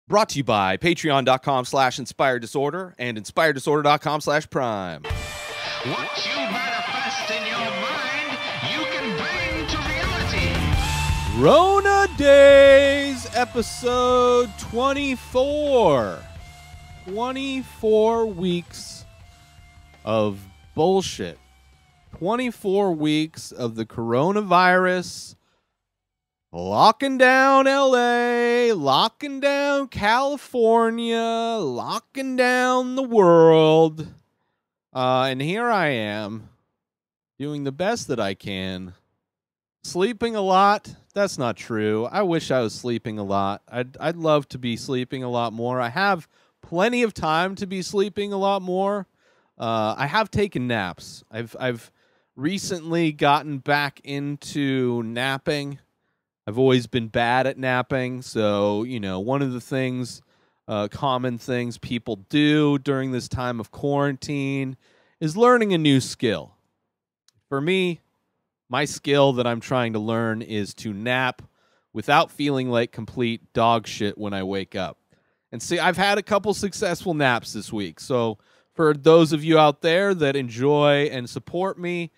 Brought to you by patreon.com/inspireddisorder and inspireddisorder.com/prime. What you manifest in your mind, you can bring to reality. Rona Dayz, episode 24. 24 weeks of bullshit. 24 weeks of the coronavirus locking down LA, locking down California, locking down the world. And here I am, doing the best that I can. Sleeping a lot. That's not true. I wish I was sleeping a lot. I'd love to be sleeping a lot more. I have plenty of time to be sleeping a lot more. I have taken naps. I've recently gotten back into napping. I've always been bad at napping, so, you know, one of the things, common things people do during this time of quarantine is learning a new skill. For me, my skill that I'm trying to learn is to nap without feeling like complete dog shit when I wake up. And see, I've had a couple successful naps this week, so for those of you out there that enjoy and support me,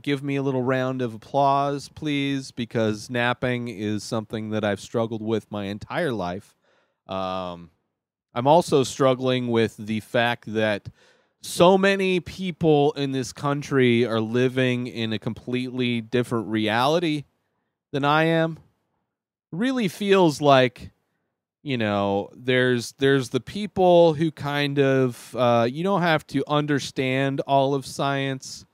give me a little round of applause, please, because napping is something that I've struggled with my entire life. I'm also struggling with the fact that so many people in this country are living in a completely different reality than I am. It really feels like, you know, there's the people who kind of, you don't have to understand all of science,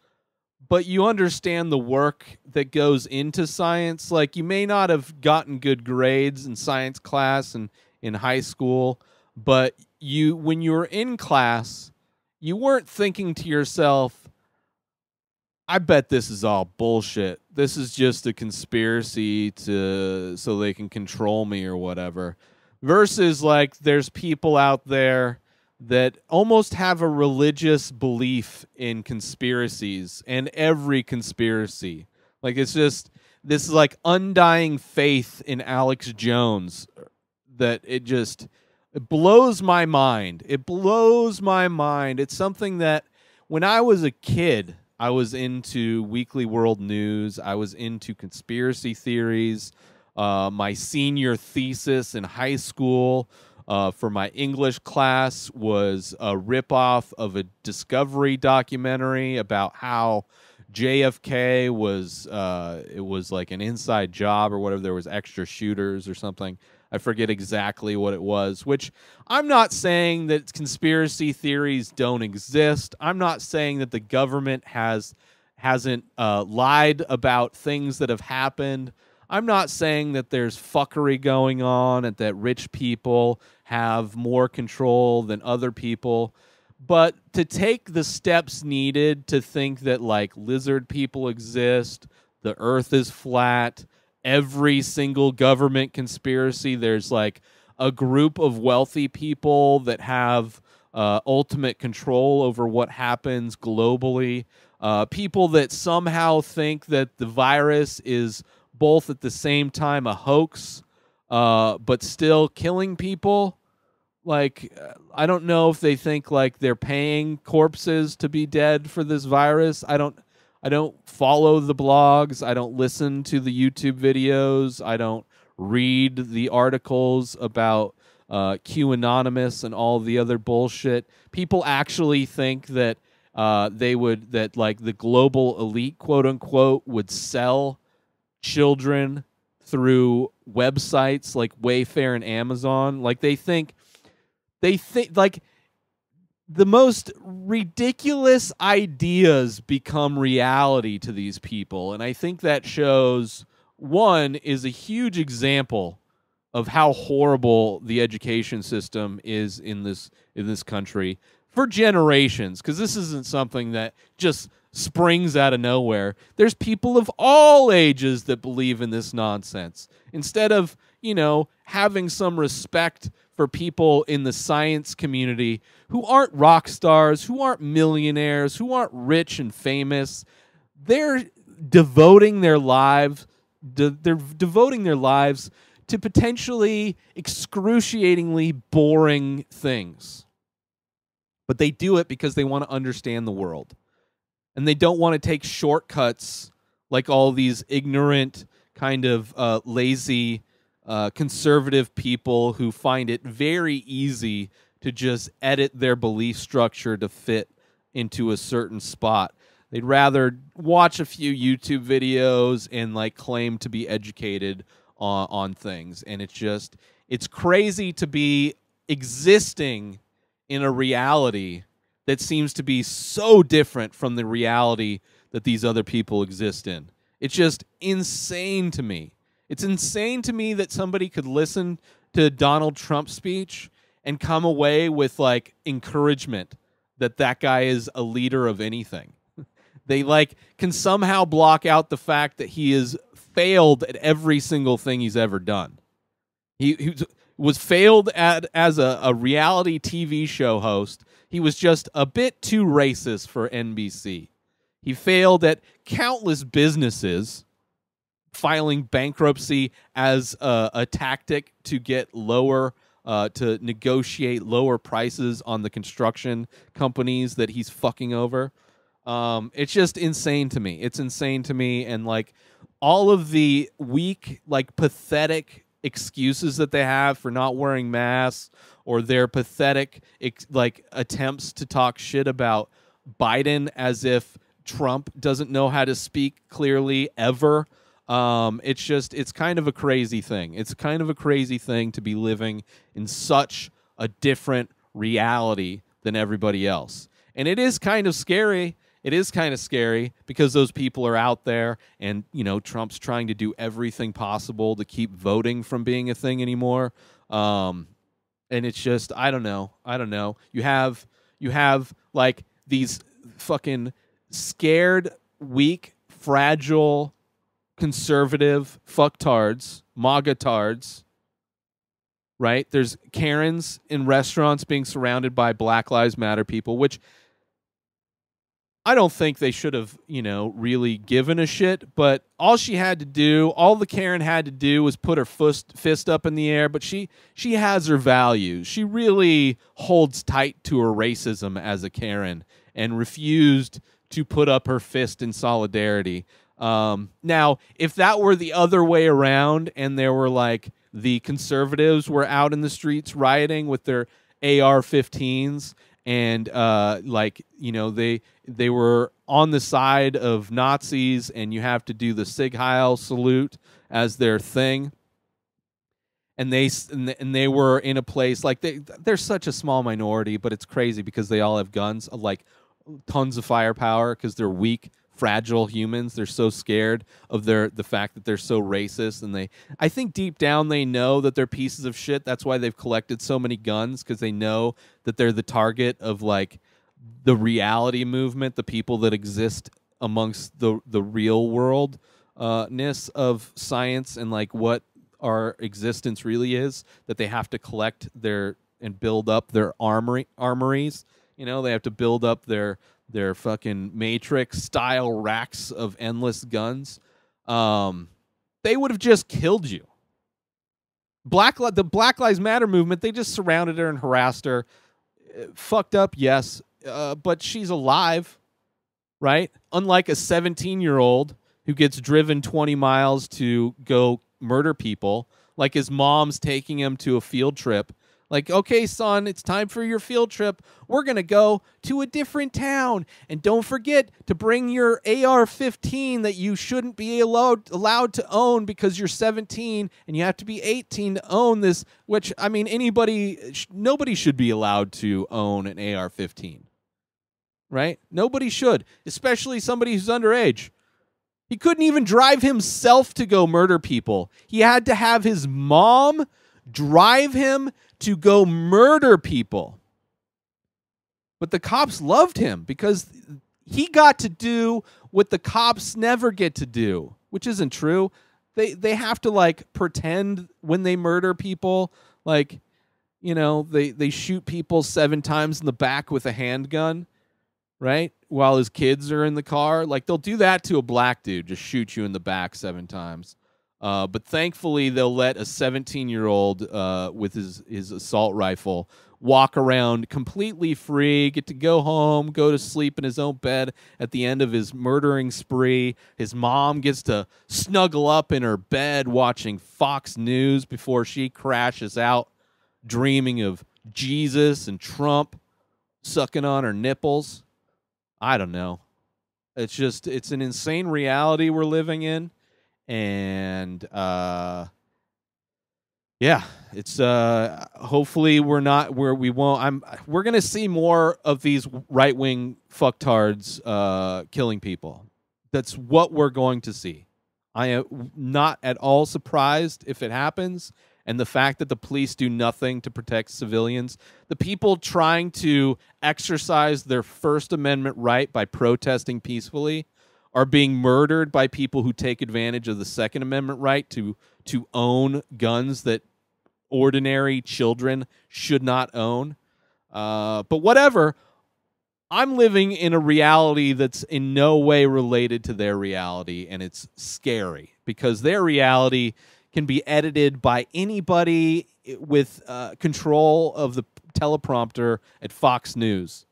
but you understand the work that goes into science. Like, you may not have gotten good grades in science class and in high school, but when you were in class, you weren't thinking to yourself, I bet this is all bullshit. This is just a conspiracy so they can control me or whatever. Versus, like, there's people out there that almost have a religious belief in conspiracies and every conspiracy. Like, it's just, this is like undying faith in Alex Jones that it blows my mind. It blows my mind. It's something that when I was a kid, I was into Weekly World News. I was into conspiracy theories. My senior thesis in high school for my English class was a ripoff of a Discovery documentary about how JFK was, it was like an inside job or whatever. There was extra shooters or something. I forget exactly what it was, which I'm not saying that conspiracy theories don't exist. I'm not saying that the government hasn't lied about things that have happened. I'm not saying that there's fuckery going on and that rich people have more control than other people. But to take the steps needed to think that, like, lizard people exist, the earth is flat, every single government conspiracy, there's like a group of wealthy people that have ultimate control over what happens globally. People that somehow think that the virus is both at the same time a hoax, but still killing people. Like, I don't know if they think like they're paying corpses to be dead for this virus. I don't follow the blogs. I don't listen to the YouTube videos. I don't read the articles about QAnonymous and all the other bullshit. People actually think that that like the global elite, quote unquote, would sell children through websites like Wayfair and Amazon. Like, they think like the most ridiculous ideas become reality to these people. And I think that shows, one, is a huge example of how horrible the education system is in this country for generations, because this isn't something that just springs out of nowhere. There's people of all ages that believe in this nonsense. Instead of, you know, having some respect for people in the science community who aren't rock stars, who aren't millionaires, who aren't rich and famous, they're devoting their lives to potentially excruciatingly boring things. But they do it because they want to understand the world. And they don't want to take shortcuts like all these ignorant, kind of lazy, conservative people who find it very easy to just edit their belief structure to fit into a certain spot. They'd rather watch a few YouTube videos and like claim to be educated on things. And it's crazy to be existing in a reality that seems to be so different from the reality that these other people exist in. It's just insane to me. It's insane to me that somebody could listen to Donald Trump's speech and come away with like encouragement that that guy is a leader of anything. They like can somehow block out the fact that he has failed at every single thing he's ever done. He was failed as a reality TV show host. He was just a bit too racist for NBC. He failed at countless businesses, filing bankruptcy as a tactic to get lower, to negotiate lower prices on the construction companies that he's fucking over. It's just insane to me. It's insane to me. And like all of the weak, like pathetic excuses that they have for not wearing masks, or their pathetic like attempts to talk shit about Biden as if Trump doesn't know how to speak clearly ever. It's kind of a crazy thing. It's kind of a crazy thing to be living in such a different reality than everybody else. And it is kind of scary. It is kind of scary because those people are out there and, you know, Trump's trying to do everything possible to keep voting from being a thing anymore. And it's just, I don't know. You have like these fucking scared, weak, fragile, conservative fucktards, MAGA-tards, right? There's Karens in restaurants being surrounded by Black Lives Matter people, which I don't think they should have, you know, really given a shit. But all the Karen had to do was put her fist up in the air. But she has her values. She really holds tight to her racism as a Karen and refused to put up her fist in solidarity. Now, if that were the other way around and there were like the conservatives were out in the streets rioting with their AR-15s and like, you know, they were on the side of Nazis and you have to do the Sieg Heil salute as their thing. And they were in a place like they're such a small minority, but it's crazy because they all have guns, like tons of firepower because they're weak, fragile humans. They're so scared of the fact that they're so racist, and I think deep down they know that they're pieces of shit. That's why they've collected so many guns, because they know that they're the target of like the reality movement, the people that exist amongst the real world ness of science and like what our existence really is, that they have to collect and build up their armories. You know, they have to build up their fucking Matrix style racks of endless guns. They would have just killed you. The Black Lives Matter movement, they just surrounded her and harassed her. Fucked up, yes, but she's alive, right? Unlike a 17-year-old who gets driven 20 miles to go murder people, like his mom's taking him to a field trip. Like, okay, son, it's time for your field trip. We're going to go to a different town. And don't forget to bring your AR-15 that you shouldn't be allowed to own because you're 17 and you have to be 18 to own this, which, I mean, nobody should be allowed to own an AR-15, right? Nobody should, especially somebody who's underage. He couldn't even drive himself to go murder people. He had to have his mom drive him to go murder people. But the cops loved him because he got to do what the cops never get to do, which isn't true. They have to like pretend when they murder people, like, you know, they shoot people 7 times in the back with a handgun, right? While his kids are in the car. Like, they'll do that to a black dude, just shoot you in the back 7 times. But thankfully, they'll let a 17-year-old with his assault rifle walk around completely free, get to go home, go to sleep in his own bed at the end of his murdering spree. His mom gets to snuggle up in her bed watching Fox News before she crashes out, dreaming of Jesus and Trump sucking on her nipples. I don't know. It's an insane reality we're living in. And yeah, it's hopefully we're not where we won't. We're gonna see more of these right-wing fucktards killing people. That's what we're going to see. I am not at all surprised if it happens. And the fact that the police do nothing to protect civilians, the people trying to exercise their First Amendment right by protesting peacefully are being murdered by people who take advantage of the Second Amendment right to own guns that ordinary children should not own. But whatever, I'm living in a reality that's in no way related to their reality, and it's scary because their reality can be edited by anybody with control of the teleprompter at Fox News.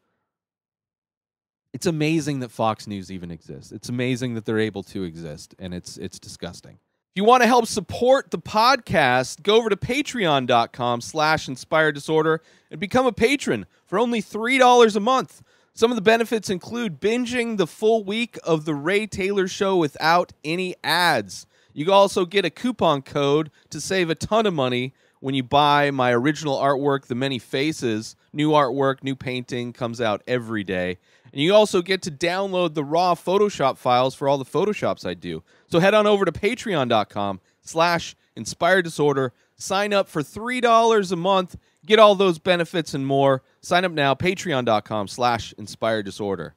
It's amazing that Fox News even exists. It's amazing that they're able to exist, and it's disgusting. If you want to help support the podcast, go over to patreon.com/inspireddisorder and become a patron for only $3 a month. Some of the benefits include binging the full week of The Ray Taylor Show without any ads. You can also get a coupon code to save a ton of money when you buy my original artwork, The Many Faces. New artwork, new painting comes out every day. And you also get to download the raw Photoshop files for all the Photoshops I do. So head on over to patreon.com/inspireddisorder. Sign up for $3 a month. Get all those benefits and more. Sign up now, patreon.com/inspireddisorder.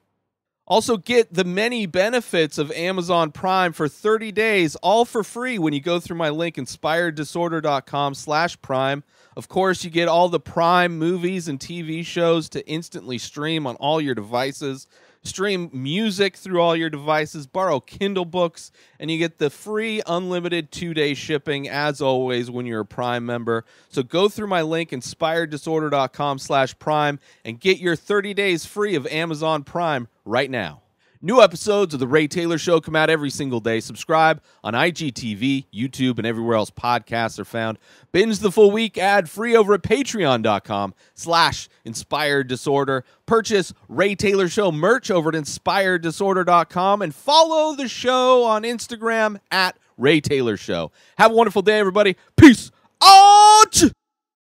Also get the many benefits of Amazon Prime for 30 days, all for free when you go through my link, inspireddisorder.com/prime. Of course, you get all the Prime movies and TV shows to instantly stream on all your devices. Stream music through all your devices, borrow Kindle books, and you get the free unlimited 2-day shipping, as always, when you're a Prime member. So go through my link, inspireddisorder.com/prime, and get your 30 days free of Amazon Prime right now. New episodes of The Ray Taylor Show come out every single day. Subscribe on IGTV, YouTube, and everywhere else podcasts are found. Binge the full week ad-free over at patreon.com/inspireddisorder. Purchase Ray Taylor Show merch over at inspireddisorder.com and follow the show on Instagram at Ray Taylor Show. Have a wonderful day, everybody. Peace out!